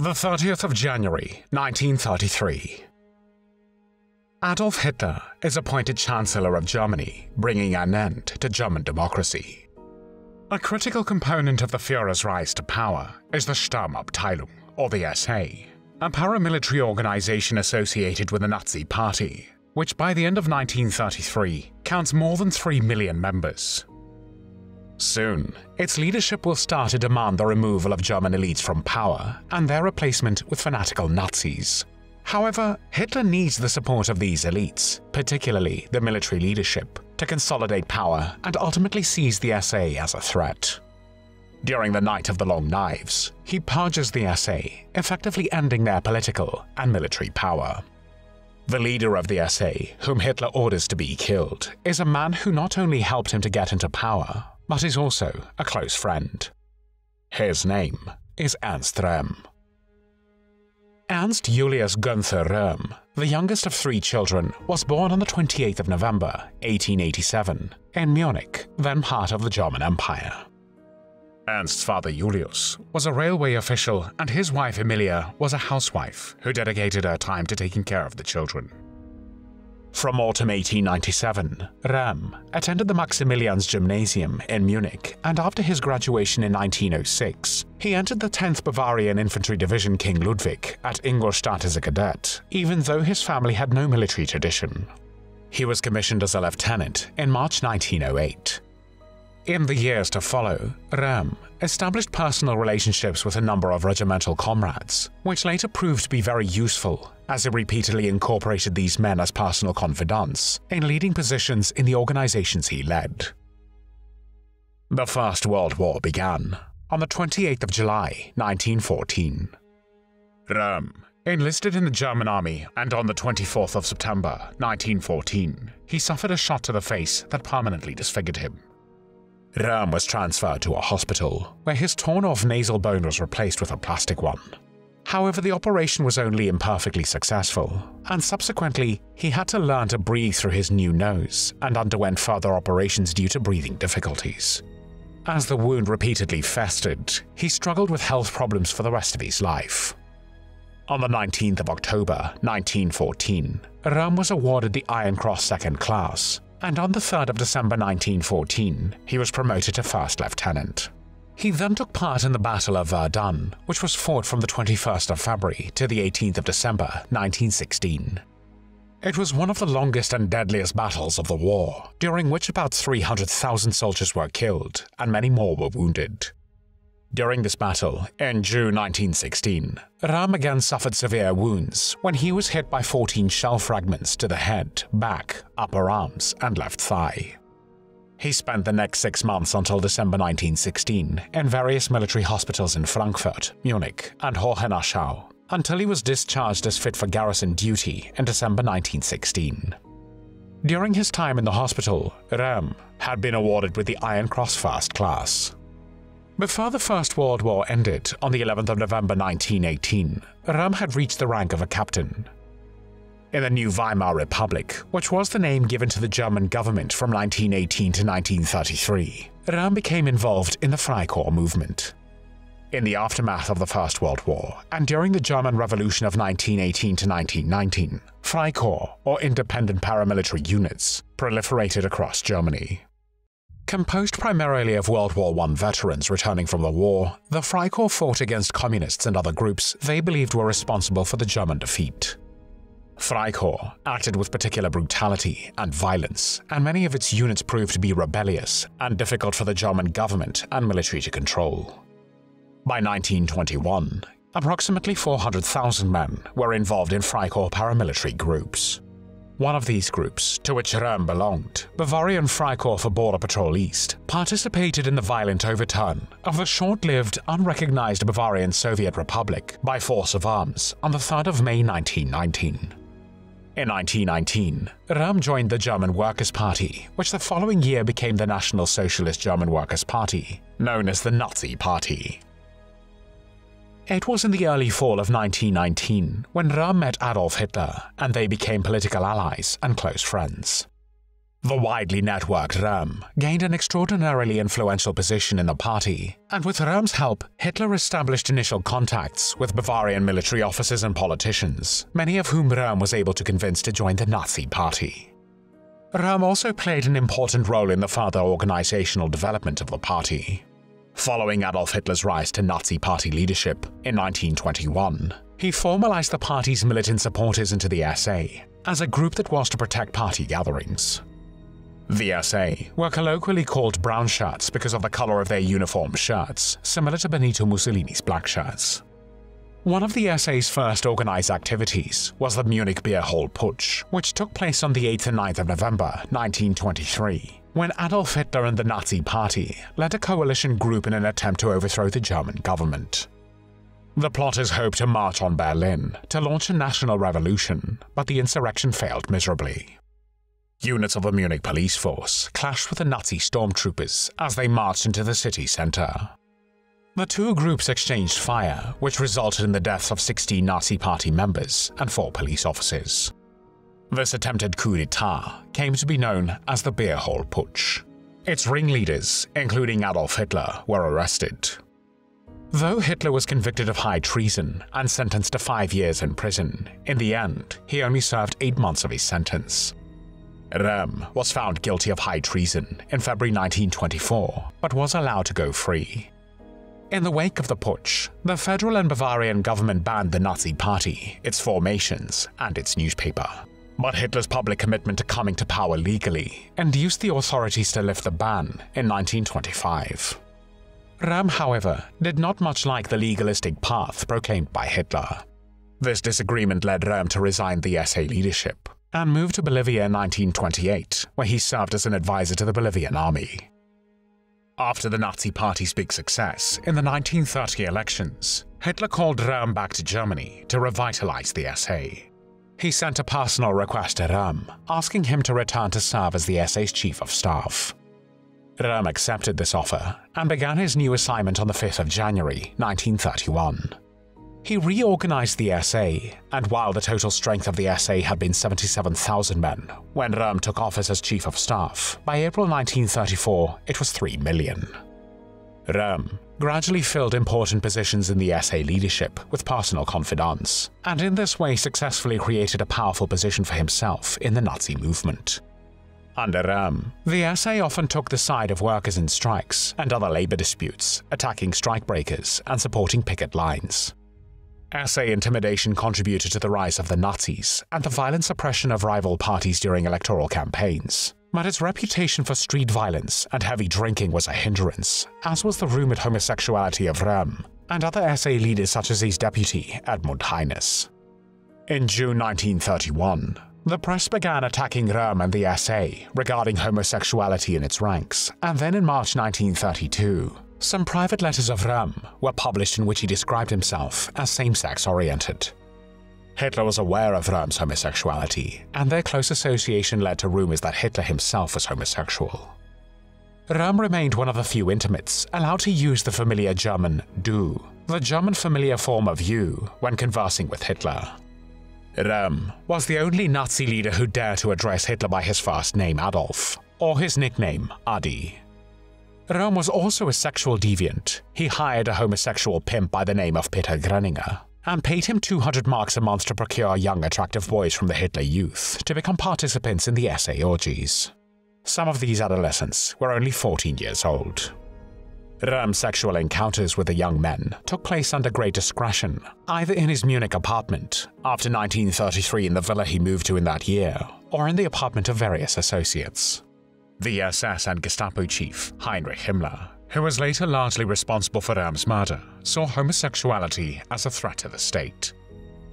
The 30th of January, 1933. Adolf Hitler is appointed Chancellor of Germany, bringing an end to German democracy. A critical component of the Führer's rise to power is the Sturmabteilung, or the SA, a paramilitary organization associated with the Nazi Party, which by the end of 1933 counts more than 3 million members. Soon, its leadership will start to demand the removal of German elites from power and their replacement with fanatical Nazis. However, Hitler needs the support of these elites, particularly the military leadership, to consolidate power and ultimately seize the SA as a threat. During the Night of the Long Knives, he purges the SA, effectively ending their political and military power. The leader of the SA, whom Hitler orders to be killed, is a man who not only helped him to get into power, but is also a close friend. His name is Ernst Röhm. Ernst Julius Günther Röhm, the youngest of 3 children, was born on the 28th of November, 1887, in Munich, then part of the German Empire. Ernst's father Julius was a railway official and his wife Emilia was a housewife who dedicated her time to taking care of the children. From autumn 1897, Röhm attended the Maximilians Gymnasium in Munich, and after his graduation in 1906, he entered the 10th Bavarian Infantry Division King Ludwig at Ingolstadt as a cadet, even though his family had no military tradition. He was commissioned as a lieutenant in March 1908. In the years to follow, Röhm established personal relationships with a number of regimental comrades, which later proved to be very useful, as he repeatedly incorporated these men as personal confidants in leading positions in the organizations he led. The First World War began on the 28th of July, 1914. Röhm enlisted in the German army, and on the 24th of September, 1914, he suffered a shot to the face that permanently disfigured him. Röhm was transferred to a hospital, where his torn-off nasal bone was replaced with a plastic one. However, the operation was only imperfectly successful, and subsequently, he had to learn to breathe through his new nose and underwent further operations due to breathing difficulties. As the wound repeatedly festered, he struggled with health problems for the rest of his life. On the 19th of October, 1914, Röhm was awarded the Iron Cross Second Class, and on the 3rd of December 1914, he was promoted to first lieutenant. He then took part in the Battle of Verdun, which was fought from the 21st of February to the 18th of December 1916. It was one of the longest and deadliest battles of the war, during which about 300,000 soldiers were killed and many more were wounded. During this battle, in June 1916, Röhm again suffered severe wounds when he was hit by 14 shell fragments to the head, back, upper arms, and left thigh. He spent the next 6 months until December 1916 in various military hospitals in Frankfurt, Munich, and Hohenachau, until he was discharged as fit for garrison duty in December 1916. During his time in the hospital, Röhm had been awarded with the Iron Cross First Class. Before the First World War ended on the 11th of November 1918, Röhm had reached the rank of a captain. In the new Weimar Republic, which was the name given to the German government from 1918 to 1933, Röhm became involved in the Freikorps movement. In the aftermath of the First World War, and during the German Revolution of 1918 to 1919, Freikorps, or independent paramilitary units, proliferated across Germany. Composed primarily of World War I veterans returning from the war, the Freikorps fought against communists and other groups they believed were responsible for the German defeat. Freikorps acted with particular brutality and violence, and many of its units proved to be rebellious and difficult for the German government and military to control. By 1921, approximately 400,000 men were involved in Freikorps paramilitary groups. One of these groups, to which Röhm belonged, Bavarian Freikorps for Border Patrol East, participated in the violent overturn of the short-lived, unrecognized Bavarian Soviet Republic by force of arms on the 3rd of May 1919. In 1919, Röhm joined the German Workers' Party, which the following year became the National Socialist German Workers' Party, known as the Nazi Party. It was in the early fall of 1919 when Röhm met Adolf Hitler, and they became political allies and close friends. The widely networked Röhm gained an extraordinarily influential position in the party, and with Röhm's help, Hitler established initial contacts with Bavarian military officers and politicians, many of whom Röhm was able to convince to join the Nazi Party. Röhm also played an important role in the further organizational development of the party. Following Adolf Hitler's rise to Nazi Party leadership in 1921, he formalized the party's militant supporters into the SA as a group that was to protect party gatherings. The SA were colloquially called Brownshirts because of the color of their uniform shirts, similar to Benito Mussolini's black shirts. One of the SA's first organized activities was the Munich Beer Hall Putsch, which took place on the 8th and 9th of November 1923, when Adolf Hitler and the Nazi Party led a coalition group in an attempt to overthrow the German government. The plotters hoped to march on Berlin to launch a national revolution, but the insurrection failed miserably. Units of the Munich police force clashed with the Nazi stormtroopers as they marched into the city center. The two groups exchanged fire, which resulted in the deaths of 16 Nazi Party members and 4 police officers. This attempted coup d'etat came to be known as the Beer Hall Putsch. Its ringleaders, including Adolf Hitler, were arrested. Though Hitler was convicted of high treason and sentenced to 5 years in prison, in the end, he only served 8 months of his sentence. Röhm was found guilty of high treason in February 1924, but was allowed to go free. In the wake of the putsch, the federal and Bavarian government banned the Nazi Party, its formations, and its newspaper. But Hitler's public commitment to coming to power legally induced the authorities to lift the ban in 1925. Röhm, however, did not much like the legalistic path proclaimed by Hitler. This disagreement led Röhm to resign the SA leadership and moved to Bolivia in 1928, where he served as an advisor to the Bolivian army. After the Nazi Party's big success in the 1930 elections, Hitler called Röhm back to Germany to revitalize the SA. He sent a personal request to Röhm, asking him to return to serve as the SA's chief of staff. Röhm accepted this offer and began his new assignment on the 5th of January 1931. He reorganized the SA, and while the total strength of the SA had been 77,000 men when Röhm took office as Chief of Staff, by April 1934 it was 3 million. Röhm gradually filled important positions in the SA leadership with personal confidants, and in this way successfully created a powerful position for himself in the Nazi movement. Under Röhm, the SA often took the side of workers in strikes and other labor disputes, attacking strikebreakers and supporting picket lines. SA intimidation contributed to the rise of the Nazis and the violent suppression of rival parties during electoral campaigns, but its reputation for street violence and heavy drinking was a hindrance, as was the rumored homosexuality of Röhm and other SA leaders such as his deputy, Edmund Heines. In June 1931, the press began attacking Röhm and the SA regarding homosexuality in its ranks, and then in March 1932, some private letters of Röhm were published in which he described himself as same-sex oriented. Hitler was aware of Röhm's homosexuality, and their close association led to rumors that Hitler himself was homosexual. Röhm remained one of the few intimates allowed to use the familiar German du, the German familiar form of you, when conversing with Hitler. Röhm was the only Nazi leader who dared to address Hitler by his first name Adolf, or his nickname Adi. Röhm was also a sexual deviant. He hired a homosexual pimp by the name of Peter Gröninger and paid him 200 marks a month to procure young attractive boys from the Hitler Youth to become participants in the SA orgies. Some of these adolescents were only 14 years old. Röhm's sexual encounters with the young men took place under great discretion, either in his Munich apartment, after 1933 in the villa he moved to in that year, or in the apartment of various associates. The SS and Gestapo chief, Heinrich Himmler, who was later largely responsible for Röhm's murder, saw homosexuality as a threat to the state.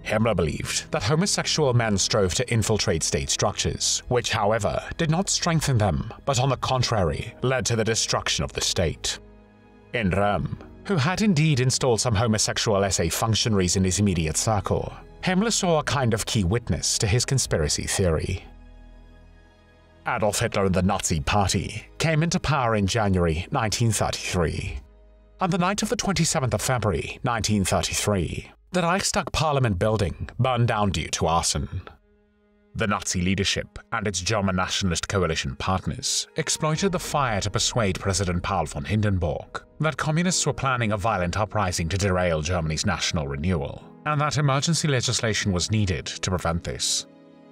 Himmler believed that homosexual men strove to infiltrate state structures, which, however, did not strengthen them, but on the contrary, led to the destruction of the state. In Röhm, who had indeed installed some homosexual SA functionaries in his immediate circle, Himmler saw a kind of key witness to his conspiracy theory. Adolf Hitler and the Nazi Party came into power in January 1933. On the night of the 27th of February 1933, the Reichstag Parliament building burned down due to arson. The Nazi leadership and its German nationalist coalition partners exploited the fire to persuade President Paul von Hindenburg that communists were planning a violent uprising to derail Germany's national renewal, and that emergency legislation was needed to prevent this.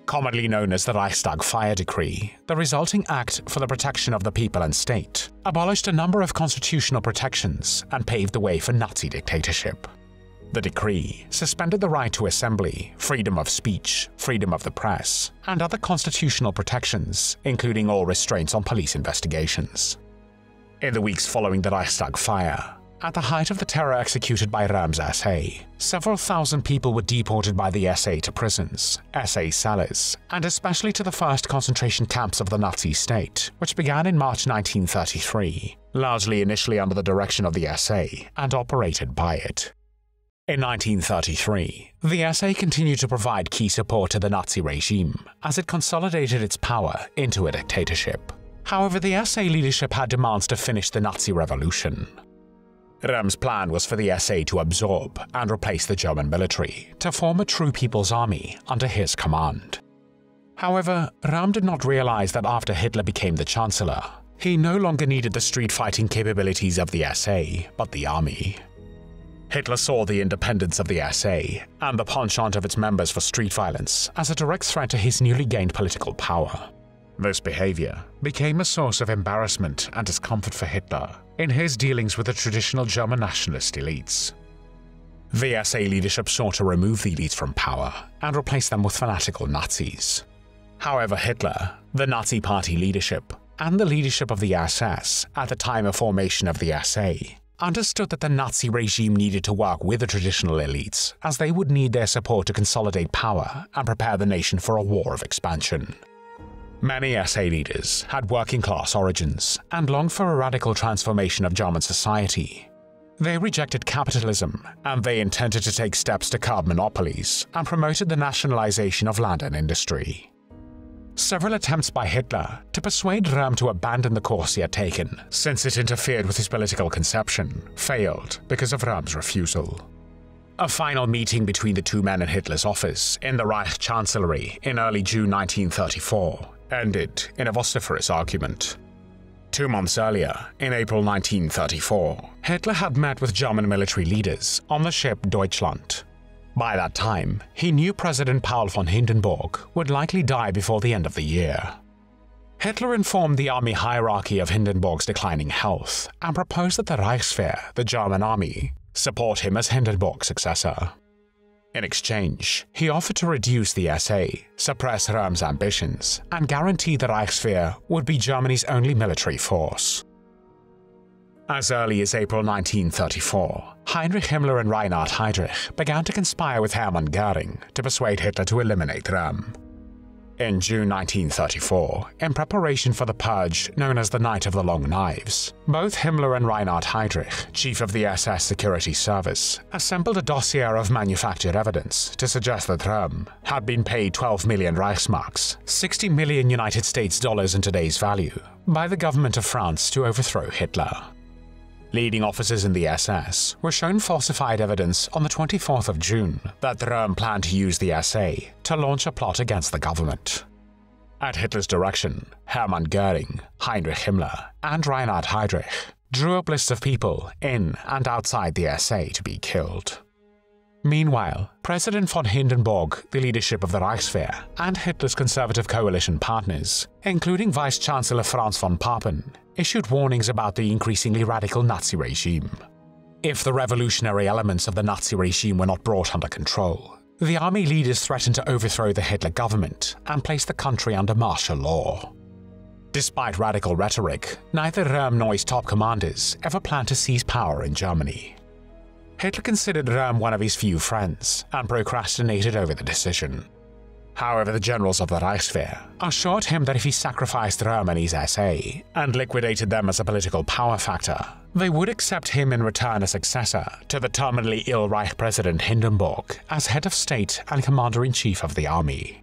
Commonly known as the Reichstag Fire Decree, the resulting Act for the Protection of the People and State abolished a number of constitutional protections and paved the way for Nazi dictatorship. The decree suspended the right to assembly, freedom of speech, freedom of the press, and other constitutional protections, including all restraints on police investigations. In the weeks following the Reichstag fire, at the height of the terror executed by Röhm's SA, several thousand people were deported by the SA to prisons, SA cellars, and especially to the first concentration camps of the Nazi state, which began in March 1933, largely initially under the direction of the SA and operated by it. In 1933, the SA continued to provide key support to the Nazi regime as it consolidated its power into a dictatorship. However, the SA leadership had demands to finish the Nazi revolution. Röhm's plan was for the SA to absorb and replace the German military to form a true people's army under his command. However, Röhm did not realize that after Hitler became the Chancellor, he no longer needed the street-fighting capabilities of the SA, but the army. Hitler saw the independence of the SA and the penchant of its members for street violence as a direct threat to his newly gained political power. This behavior became a source of embarrassment and discomfort for Hitler in his dealings with the traditional German nationalist elites. The SA leadership sought to remove the elites from power and replace them with fanatical Nazis. However, Hitler, the Nazi Party leadership, and the leadership of the SS at the time of formation of the SA understood that the Nazi regime needed to work with the traditional elites, as they would need their support to consolidate power and prepare the nation for a war of expansion. Many SA leaders had working-class origins and longed for a radical transformation of German society. They rejected capitalism, and they intended to take steps to curb monopolies and promoted the nationalization of land and industry. Several attempts by Hitler to persuade Röhm to abandon the course he had taken, since it interfered with his political conception, failed because of Röhm's refusal. A final meeting between the two men in Hitler's office in the Reich Chancellery in early June 1934 ended in a vociferous argument. 2 months earlier, in April 1934, Hitler had met with German military leaders on the ship Deutschland. By that time, he knew President Paul von Hindenburg would likely die before the end of the year. Hitler informed the army hierarchy of Hindenburg's declining health and proposed that the Reichswehr, the German army, support him as Hindenburg's successor. In exchange, he offered to reduce the SA, suppress Röhm's ambitions, and guarantee the Reichswehr would be Germany's only military force. As early as April 1934, Heinrich Himmler and Reinhard Heydrich began to conspire with Hermann Göring to persuade Hitler to eliminate Röhm. In June 1934, in preparation for the purge known as the Night of the Long Knives, both Himmler and Reinhard Heydrich, chief of the SS Security Service, assembled a dossier of manufactured evidence to suggest that Röhm had been paid 12 million Reichsmarks, 60 million United States dollars in today's value, by the government of France to overthrow Hitler. Leading officers in the SS were shown falsified evidence on the 24th of June that Röhm planned to use the SA to launch a plot against the government. At Hitler's direction, Hermann Göring, Heinrich Himmler, and Reinhard Heydrich drew up lists of people in and outside the SA to be killed. Meanwhile, President von Hindenburg, the leadership of the Reichswehr, and Hitler's conservative coalition partners, including Vice-Chancellor Franz von Papen, issued warnings about the increasingly radical Nazi regime. If the revolutionary elements of the Nazi regime were not brought under control, the army leaders threatened to overthrow the Hitler government and place the country under martial law. Despite radical rhetoric, neither Röhm nor his top commanders ever planned to seize power in Germany. Hitler considered Röhm one of his few friends and procrastinated over the decision. However, the generals of the Reichswehr assured him that if he sacrificed Röhm and his SA and liquidated them as a political power factor, they would accept him in return as successor to the terminally ill Reich President Hindenburg as head of state and commander-in-chief of the army.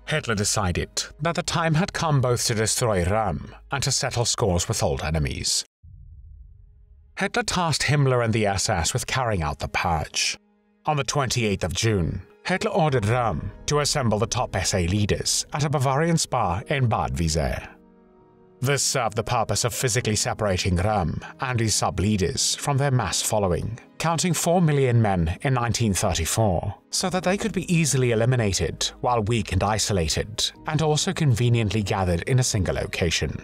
Hitler decided that the time had come both to destroy Röhm and to settle scores with old enemies. Hitler tasked Himmler and the SS with carrying out the purge. On the 28th of June, Hitler ordered Röhm to assemble the top SA leaders at a Bavarian spa in Bad Wiese. This served the purpose of physically separating Röhm and his sub-leaders from their mass following, counting 4 million men in 1934, so that they could be easily eliminated while weak and isolated, and also conveniently gathered in a single location.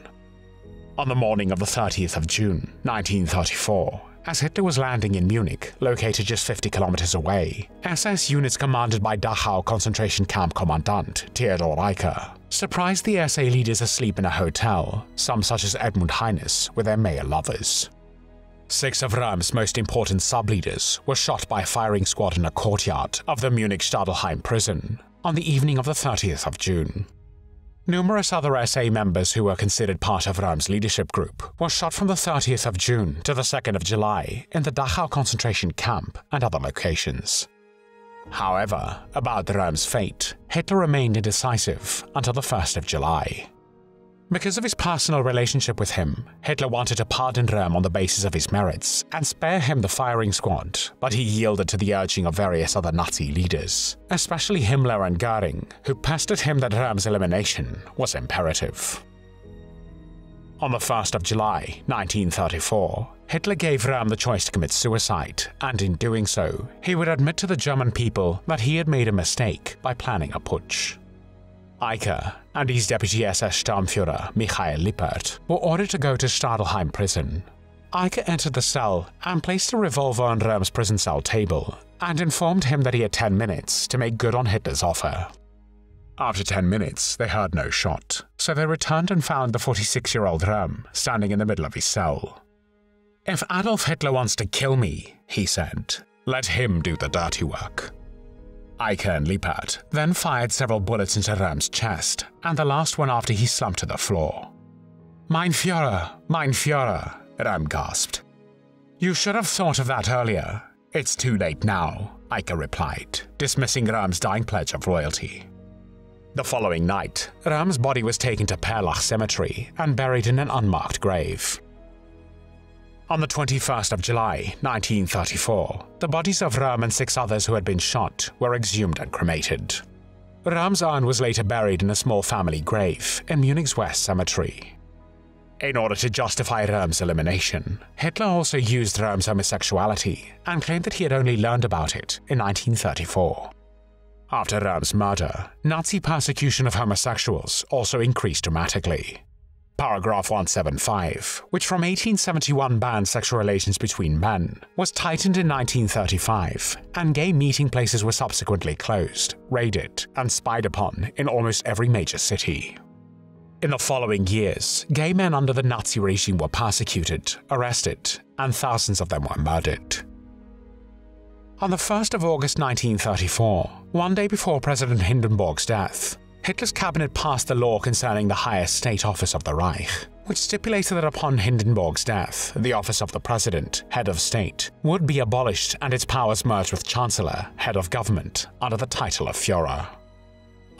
On the morning of the 30th of June, 1934, as Hitler was landing in Munich, located just 50 kilometers away, SS units commanded by Dachau concentration camp commandant Theodor Reicher surprised the SA leaders asleep in a hotel, some such as Edmund Heines with their male lovers. 6 of Röhm's most important sub-leaders were shot by a firing squad in a courtyard of the Munich Stadelheim prison on the evening of the 30th of June. Numerous other SA members who were considered part of Röhm's leadership group were shot from the 30th of June to the 2nd of July in the Dachau concentration camp and other locations. However, about Röhm's fate, Hitler remained indecisive until the 1st of July. Because of his personal relationship with him, Hitler wanted to pardon Röhm on the basis of his merits and spare him the firing squad, but he yielded to the urging of various other Nazi leaders, especially Himmler and Göring, who pestered him that Röhm's elimination was imperative. On the 1st of July, 1934, Hitler gave Röhm the choice to commit suicide, and in doing so, he would admit to the German people that he had made a mistake by planning a putsch. Eicher and his deputy SS Sturmführer Michael Lippert were ordered to go to Stadelheim prison. Eicher entered the cell and placed a revolver on Röhm's prison cell table and informed him that he had 10 minutes to make good on Hitler's offer. After 10 minutes, they heard no shot, so they returned and found the 46-year-old Röhm standing in the middle of his cell. "If Adolf Hitler wants to kill me," he said, "let him do the dirty work." Eicher and Lippert then fired several bullets into Röhm's chest, and the last one after he slumped to the floor. Mein Führer, Röhm gasped. "You should have thought of that earlier. It's too late now," Eicher replied, dismissing Röhm's dying pledge of loyalty. The following night, Röhm's body was taken to Perlach Cemetery and buried in an unmarked grave. On the 21st of July, 1934, the bodies of Röhm and 6 others who had been shot were exhumed and cremated. Röhm's urn was later buried in a small family grave in Munich's West Cemetery. In order to justify Röhm's elimination, Hitler also used Röhm's homosexuality and claimed that he had only learned about it in 1934. After Röhm's murder, Nazi persecution of homosexuals also increased dramatically. Paragraph 175, which from 1871 banned sexual relations between men, was tightened in 1935, and gay meeting places were subsequently closed, raided, and spied upon in almost every major city. In the following years, gay men under the Nazi regime were persecuted, arrested, and thousands of them were murdered. On the 1st of August 1934, one day before President Hindenburg's death, Hitler's cabinet passed the law concerning the highest state office of the Reich, which stipulated that upon Hindenburg's death, the office of the President, Head of State, would be abolished and its powers merged with Chancellor, Head of Government, under the title of Führer.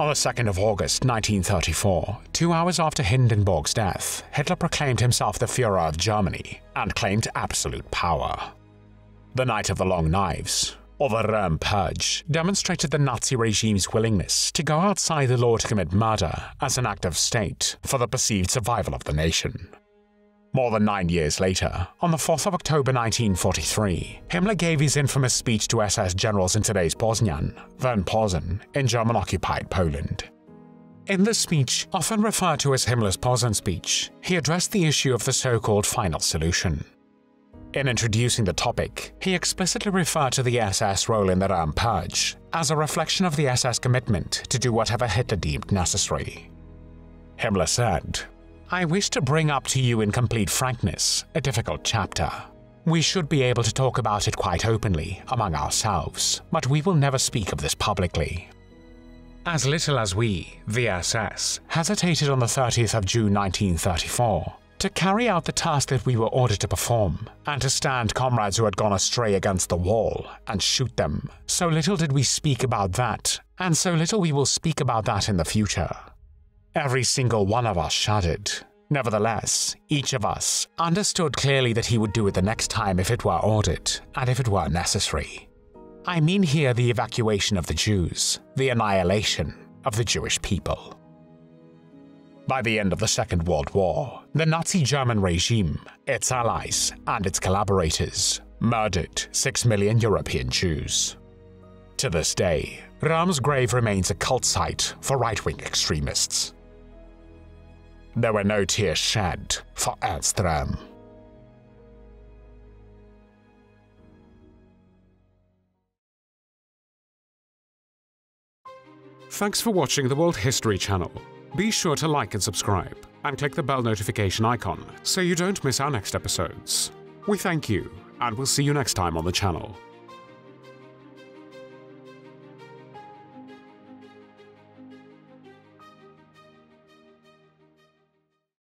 On the 2nd of August 1934, 2 hours after Hindenburg's death, Hitler proclaimed himself the Führer of Germany and claimed absolute power. The Night of the Long Knives, or the Röhm Purge, demonstrated the Nazi regime's willingness to go outside the law to commit murder as an act of state for the perceived survival of the nation. More than 9 years later, on the 4th of October 1943, Himmler gave his infamous speech to SS generals in today's Poznan, then Posen, in German-occupied Poland. In this speech, often referred to as Himmler's Posen speech, he addressed the issue of the so-called final solution. In introducing the topic, he explicitly referred to the SS role in the Röhm Purge as a reflection of the SS commitment to do whatever Hitler deemed necessary. Himmler said, "I wish to bring up to you in complete frankness a difficult chapter. We should be able to talk about it quite openly among ourselves, but we will never speak of this publicly." As little as we, the SS, hesitated on the 30th of June 1934, to carry out the task that we were ordered to perform, and to stand comrades who had gone astray against the wall and shoot them, so little did we speak about that, and so little we will speak about that in the future. Every single one of us shuddered. Nevertheless, each of us understood clearly that he would do it the next time if it were ordered, and if it were necessary. I mean here the evacuation of the Jews, the annihilation of the Jewish people. By the end of the Second World War, the Nazi German regime, its allies, and its collaborators murdered 6 million European Jews. To this day, Röhm's grave remains a cult site for right-wing extremists. There were no tears shed for Ernst Röhm. Thanks for watching the World History Channel. Be sure to like and subscribe, and click the bell notification icon so you don't miss our next episodes. We thank you, and we'll see you next time on the channel.